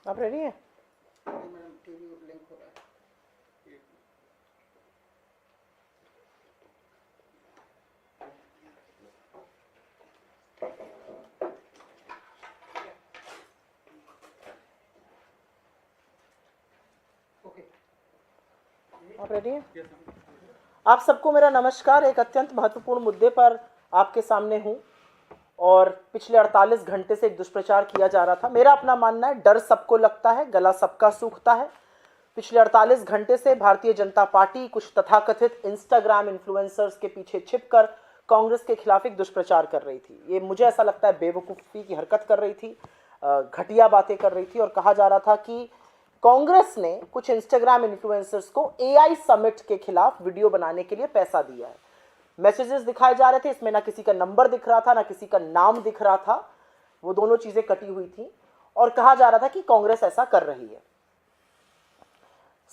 आप रेडी हैं? आप रेडी हैं? आप सबको मेरा नमस्कार। एक अत्यंत महत्वपूर्ण मुद्दे पर आपके सामने हूं और पिछले 48 घंटे से एक दुष्प्रचार किया जा रहा था। मेरा अपना मानना है, डर सबको लगता है, गला सबका सूखता है। पिछले 48 घंटे से भारतीय जनता पार्टी कुछ तथाकथित इंस्टाग्राम इन्फ्लुएंसर्स के पीछे छिपकर कांग्रेस के खिलाफ एक दुष्प्रचार कर रही थी। ये मुझे ऐसा लगता है बेवकूफ़ी की हरकत कर रही थी, घटिया बातें कर रही थी और कहा जा रहा था कि कांग्रेस ने कुछ इंस्टाग्राम इन्फ्लुएंसर्स को एआई समिट के खिलाफ वीडियो बनाने के लिए पैसा दिया है। मैसेजेस दिखाए जा रहे थे, इसमें ना किसी का नंबर दिख रहा था ना किसी का नाम दिख रहा था, वो दोनों चीजें कटी हुई थी और कहा जा रहा था कि कांग्रेस ऐसा कर रही है।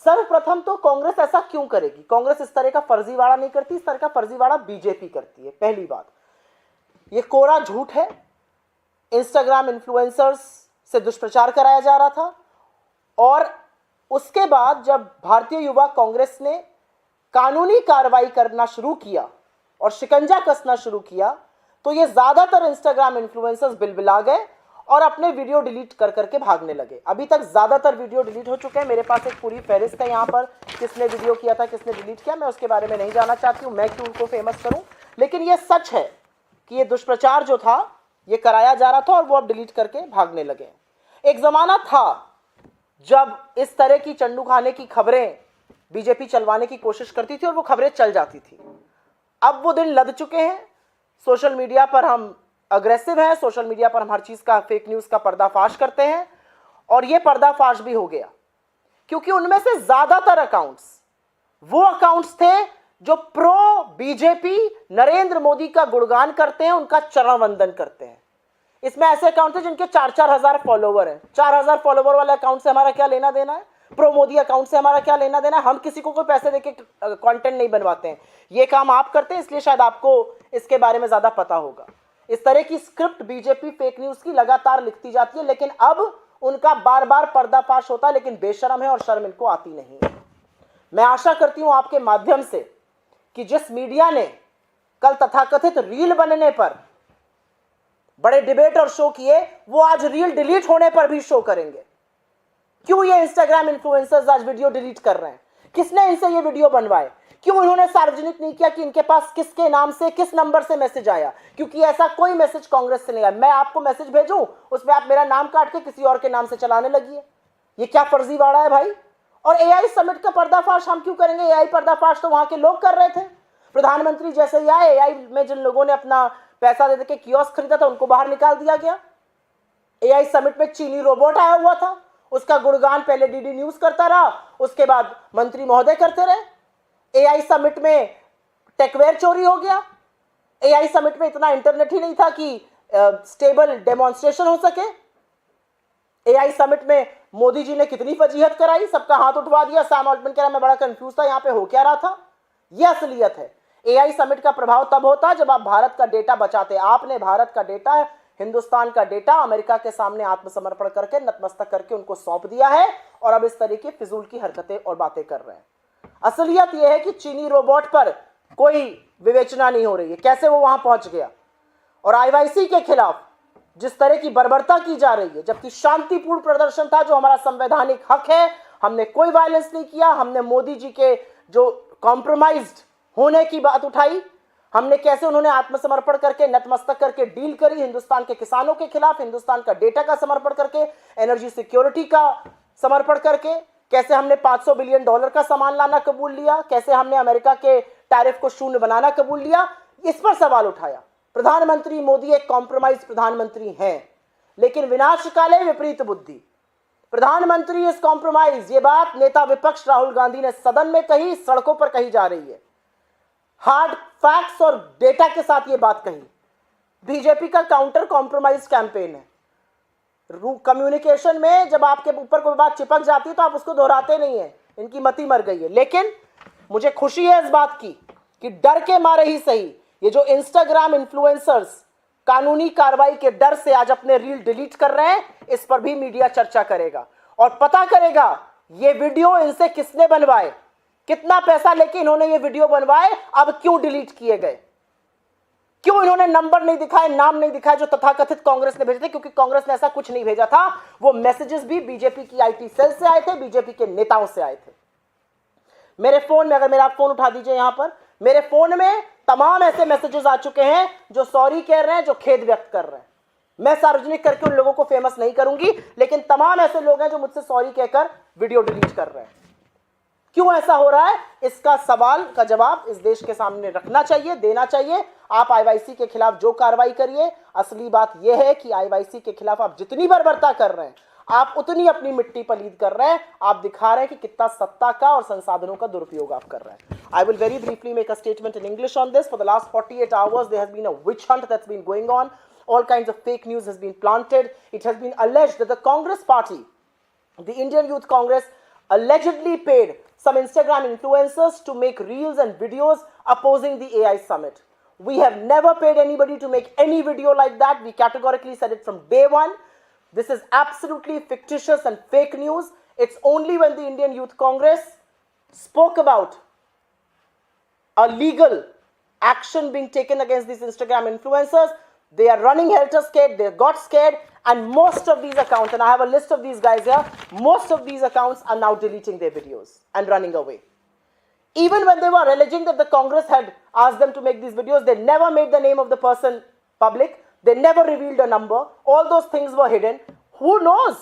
सर्वप्रथम तो कांग्रेस ऐसा क्यों करेगी? कांग्रेस इस तरह का फर्जीवाड़ा नहीं करती, इस तरह का फर्जीवाड़ा बीजेपी करती है। पहली बात, ये कोरा झूठ है। इंस्टाग्राम इन्फ्लुएंसर्स से दुष्प्रचार कराया जा रहा था और उसके बाद जब भारतीय युवा कांग्रेस ने कानूनी कार्रवाई करना शुरू किया और शिकंजा कसना शुरू किया तो ये ज्यादातर इंस्टाग्राम इन्फ्लुएंसर्स बिलबिला गए और अपने वीडियो डिलीट कर करके भागने लगे। अभी तक ज्यादातर वीडियो डिलीट हो चुके हैं। मेरे पास एक पूरी फहरिस्त है यहाँ पर, किसने वीडियो किया था, किसने डिलीट किया। मैं उसके बारे में नहीं जानना चाहती हूँ, मैं क्यों उनको फेमस करूँ, लेकिन ये सच है कि ये दुष्प्रचार जो था ये कराया जा रहा था और वो अब डिलीट करके भागने लगे। एक जमाना था जब इस तरह की चंडू खाने की खबरें बीजेपी चलवाने की कोशिश करती थी और वो खबरें चल जाती थी। अब वो दिन लद चुके हैं। सोशल मीडिया पर हम अग्रेसिव हैं, सोशल मीडिया पर हम हर चीज का, फेक न्यूज का पर्दाफाश करते हैं और ये पर्दाफाश भी हो गया क्योंकि उनमें से ज्यादातर अकाउंट्स वो अकाउंट्स थे जो प्रो बीजेपी नरेंद्र मोदी का गुणगान करते हैं, उनका चरण वंदन करते हैं। इसमें ऐसे अकाउंट थे जिनके 4-4 हजार फॉलोवर हैं। 4,000 फॉलोवर वाले अकाउंट से हमारा क्या लेना देना है? प्रो मोदी अकाउंट से हमारा क्या लेना देना है? हम किसी को कोई पैसे देके कंटेंट नहीं बनवाते हैं, ये काम आप करते हैं, इसलिए शायद आपको इसके बारे में ज्यादा पता होगा। इस तरह की स्क्रिप्ट बीजेपी फेक न्यूज की लगातार लिखती जाती है, लेकिन अब उनका बार बार पर्दाफाश होता है, लेकिन बेशर्म है और शर्म इनको आती नहीं है। मैं आशा करती हूं आपके माध्यम से कि जिस मीडिया ने कल तथाकथित रील बनने पर बड़े डिबेट और शो किए, वो आज रील डिलीट होने पर भी शो करेंगे। क्यों ये इंस्टाग्राम इन्फ्लुएंसर्स आज वीडियो डिलीट कर रहे हैं? किसने इनसे ये वीडियो बनवाए? क्यों इन्होंने सार्वजनिक नहीं किया कि इनके पास किसके नाम से, किस नंबर से मैसेज आया? क्योंकि ऐसा कोई मैसेज कांग्रेस से नहीं आया। मैं आपको मैसेज भेजूं, उसमें आप मेरा नाम काट के किसी और के नाम से चलाने लगी है। ये क्या फर्जीवाड़ा है भाई? और एआई समिट का पर्दाफाश हम क्यों करेंगे? एआई पर्दाफाश तो वहां के लोग कर रहे थे। प्रधानमंत्री जैसे ही आए, एआई में जिन लोगों ने अपना पैसा दे के कियोस्क खरीदा था उनको बाहर निकाल दिया गया। एआई समिट में चीनी रोबोट आया हुआ था, उसका गुणगान पहले डीडी न्यूज करता रहा, उसके बाद मंत्री महोदय करते रहे। एआई समिट में टेकवेयर चोरी हो गया। एआई समिट में इतना इंटरनेट ही नहीं था कि स्टेबल डेमोन्स्ट्रेशन हो सके। एआई समिट में मोदी जी ने कितनी फजीहत कराई, सबका हाथ उठवा दिया। सैम ऑल्टमैन कह रहा मैं बड़ा कंफ्यूज था, यहाँ पे हो क्या रहा था। यह असलियत है। एआई समिट का प्रभाव तब होता है जब आप भारत का डेटा बचाते। आपने भारत का डेटा, हिंदुस्तान का डेटा अमेरिका के सामने आत्मसमर्पण करके, नतमस्तक करके उनको सौंप दिया है और अब इस तरह की फिजूल की हरकतें और बातें कर रहे हैं। असलियत यह है कि चीनी रोबोट पर कोई विवेचना नहीं हो रही है, कैसे वो वहां पहुंच गया। और आईवाईसी के खिलाफ जिस तरह की बर्बरता की जा रही है, जबकि शांतिपूर्ण प्रदर्शन था जो हमारा संवैधानिक हक है, हमने कोई वायलेंस नहीं किया। हमने मोदी जी के जो कॉम्प्रोमाइज्ड होने की बात उठाई, हमने कैसे उन्होंने आत्मसमर्पण करके, नतमस्तक करके डील करी हिंदुस्तान के किसानों के खिलाफ, हिंदुस्तान का डेटा का समर्पण करके, एनर्जी सिक्योरिटी का समर्पण करके, कैसे हमने $500 बिलियन का सामान लाना कबूल लिया, कैसे हमने अमेरिका के टैरिफ को शून्य बनाना कबूल लिया, इस पर सवाल उठाया। प्रधानमंत्री मोदी एक कॉम्प्रोमाइज प्रधानमंत्री हैं, लेकिन विनाश काले विपरीत बुद्धि। प्रधानमंत्री इस कॉम्प्रोमाइज, ये बात नेता विपक्ष राहुल गांधी ने सदन में कही, सड़कों पर कही जा रही है, हार्ड फैक्ट्स और डेटा के साथ ये बात कही। बीजेपी का काउंटर कॉम्प्रोमाइज कैंपेन है। कम्युनिकेशन में जब आपके ऊपर कोई बात चिपक जाती है तो आप उसको दोहराते नहीं है, इनकी मति मर गई है। लेकिन मुझे खुशी है इस बात की कि डर के मारे ही सही ये जो इंस्टाग्राम इन्फ्लुएंसर्स कानूनी कार्रवाई के डर से आज अपने रील डिलीट कर रहे हैं, इस पर भी मीडिया चर्चा करेगा और पता करेगा ये वीडियो इनसे किसने बनवाए, कितना पैसा लेके इन्होंने ये वीडियो बनवाए, अब क्यों डिलीट किए गए, क्यों इन्होंने नंबर नहीं दिखाए, नाम नहीं दिखाए जो तथाकथित कांग्रेस ने भेजे थे, क्योंकि कांग्रेस ने ऐसा कुछ नहीं भेजा था। वो मैसेजेस भी बीजेपी की आईटी सेल से आए थे, बीजेपी के नेताओं से आए थे। मेरे फोन में, अगर मेरा फोन उठा दीजिए यहां पर, मेरे फोन में तमाम ऐसे मैसेजेस आ चुके हैं जो सॉरी कह रहे हैं, जो खेद व्यक्त कर रहे हैं। मैं सार्वजनिक करके उन लोगों को फेमस नहीं करूंगी, लेकिन तमाम ऐसे लोग हैं जो मुझसे सॉरी कहकर वीडियो डिलीट कर रहे हैं। क्यों ऐसा हो रहा है, इसका सवाल का जवाब इस देश के सामने रखना चाहिए, देना चाहिए। आप आईवाईसी के खिलाफ जो कार्रवाई करिए, असली बात यह है कि आईवाईसी के खिलाफ आप जितनी बर्बरता कर रहे हैं, आप उतनी अपनी मिट्टी पलीद कर रहे हैं। आप दिखा रहे हैं कि कितना सत्ता का और संसाधनों का दुरुपयोग आप कर रहे हैं। I will very briefly make a statement in English on this. For the last 48 hours, there has been a witch hunt that's been going on. All kinds of fake news has been planted. It has been alleged that the Congress party, the Indian Youth Congress, allegedly paid some Instagram influencers to make reels and videos opposing the AI summit. We have never paid anybody to make any video like that. We categorically said it from day one. This is absolutely fictitious and fake news. It's only when the Indian Youth Congress spoke about a legal action being taken against these Instagram influencers, they are running helter-skelter, they got scared, and most of these accounts, and I have a list of these guys here, most of these accounts are now deleting their videos and running away. Even when they were alleging that the Congress had asked them to make these videos, they never made the name of the person public, they never revealed a number, all those things were hidden. Who knows?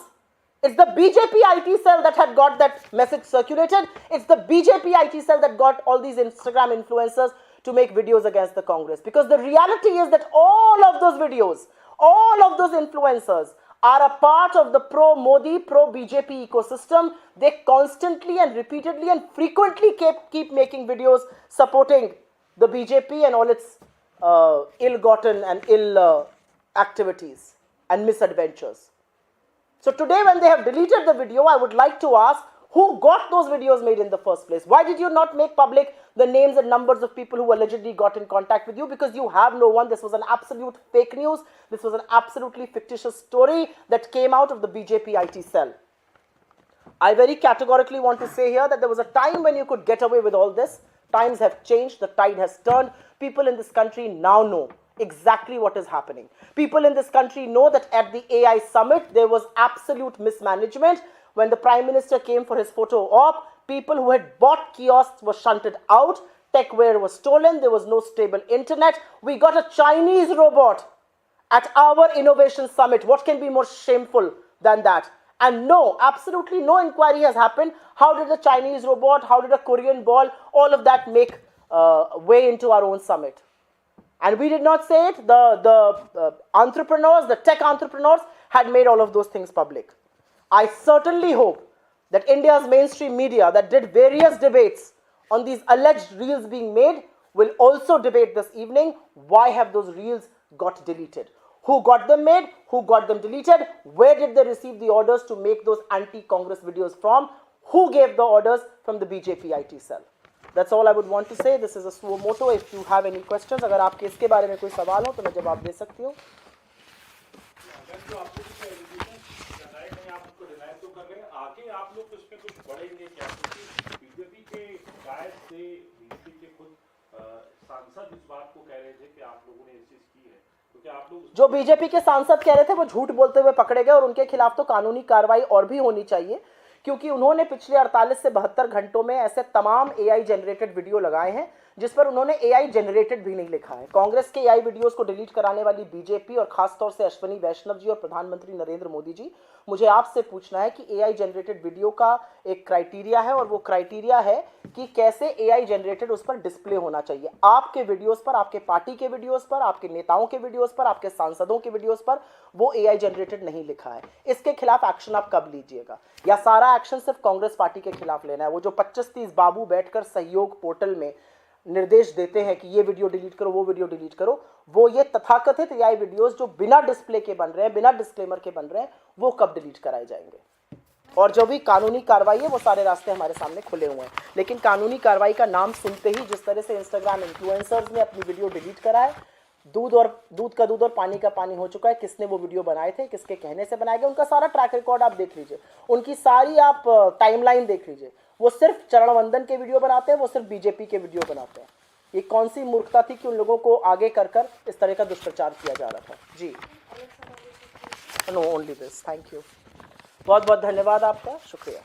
It's the BJP IT cell that had got that message circulated. It's the BJP IT cell that got all these Instagram influencers to make videos against the Congress. Because the reality is that all of those videos, all of those influencers are a part of the pro-Modi, pro-BJP ecosystem. They constantly and repeatedly and frequently keep making videos supporting the BJP and all its ill-gotten and ill activities and misadventures. So today when they have deleted the video, I would like to ask, who got those videos made in the first place? Why did you not make public the names and numbers of people who allegedly got in contact with you? Because you have no one. This was an absolute fake news. This was an absolutely fictitious story that came out of the BJP IT cell. I very categorically want to say here that there was a time when you could get away with all this. Times have changed. The tide has turned. People in this country now know exactly what is happening. People in this country know that at the AI summit, there was absolute mismanagement. When the Prime Minister came for his photo op, people who had bought kiosks were shunted out. Techware was stolen. There was no stable internet. We got a Chinese robot at our innovation summit. What can be more shameful than that? And no, absolutely no inquiry has happened. How did a Chinese robot, how did a Korean ball, all of that make way into our own summit? And we did not say it. The entrepreneurs, the tech entrepreneurs had made all of those things public. I certainly hope that India's mainstream media that did various debates on these alleged reels being made will also debate this evening. Why have those reels got deleted? Who got them made? Who got them deleted? Where did they receive the orders to make those anti-Congress videos from? Who gave the orders from the BJP IT cell? That's all I would want to say. This is a suo moto. If you have any questions, अगर आपके इसके बारे में कोई सवाल हो तो मैं जवाब दे सकती हूँ. आप लोग उसमें कुछ बढ़ेंगे क्या? क्योंकि बीजेपी के गायब से बीजेपी के खुद सांसद इस बात को कह रहे थे कि आप लोगों ने ये चीज की है, क्योंकि आप लोग जो बीजेपी के सांसद कह रहे थे वो झूठ बोलते हुए पकड़े गए और उनके खिलाफ तो कानूनी कार्रवाई और भी होनी चाहिए, क्योंकि उन्होंने पिछले 48 से 72 घंटों में ऐसे तमाम एआई जनरेटेड वीडियो लगाए हैं जिस पर उन्होंने एआई जनरेटेड भी नहीं लिखा है. कांग्रेस के एआई वीडियोस को डिलीट कराने वाली बीजेपी और खासतौर से अश्विनी वैष्णव जी और प्रधानमंत्री नरेंद्र मोदी जी, मुझे आपसे पूछना है कि एआई जनरेटेड वीडियो का एक क्राइटेरिया है और वो क्राइटेरिया है कि कैसे एआई जनरेटेड उस पर डिस्प्ले होना चाहिए. आपके वीडियोस पर, आपके पार्टी के वीडियोस पर, आपके नेताओं के वीडियोस पर, आपके सांसदों के वीडियोस पर वो एआई जनरेटेड नहीं लिखा है. इसके खिलाफ एक्शन आप कब लीजिएगा? या सारा एक्शन सिर्फ कांग्रेस पार्टी के खिलाफ लेना है? वो जो 25-30 बाबू बैठकर सहयोग पोर्टल में निर्देश देते हैं कि ये वीडियो डिलीट करो, वो वीडियो डिलीट करो, वो ये तथाकथित एआई वीडियोस जो बिना डिस्प्ले के बन रहे हैं, बिना डिस्क्लेमर के बन रहे हैं, वो कब डिलीट कराए जाएंगे? और जो भी कानूनी कार्रवाई है वो सारे रास्ते हमारे सामने खुले हुए हैं. लेकिन कानूनी कार्रवाई का नाम सुनते ही जिस तरह से इंस्टाग्राम इन्फ्लुएंसर्स ने अपनी वीडियो डिलीट कराए, दूध का दूध और पानी का पानी हो चुका है। किसने वो वीडियो बनाए थे, किसके कहने से बनाए गए, उनका सारा ट्रैक रिकॉर्ड आप देख लीजिए, उनकी सारी आप टाइमलाइन देख लीजिए। वो सिर्फ चरण वंदन के वीडियो बनाते हैं, वो सिर्फ बीजेपी के वीडियो बनाते हैं। ये कौन सी मूर्खता थी कि उन लोगों को आगे कर कर इस तरह का दुष्प्रचार किया जा रहा था। जी no only this, thank you, बहुत बहुत धन्यवाद आपका, शुक्रिया।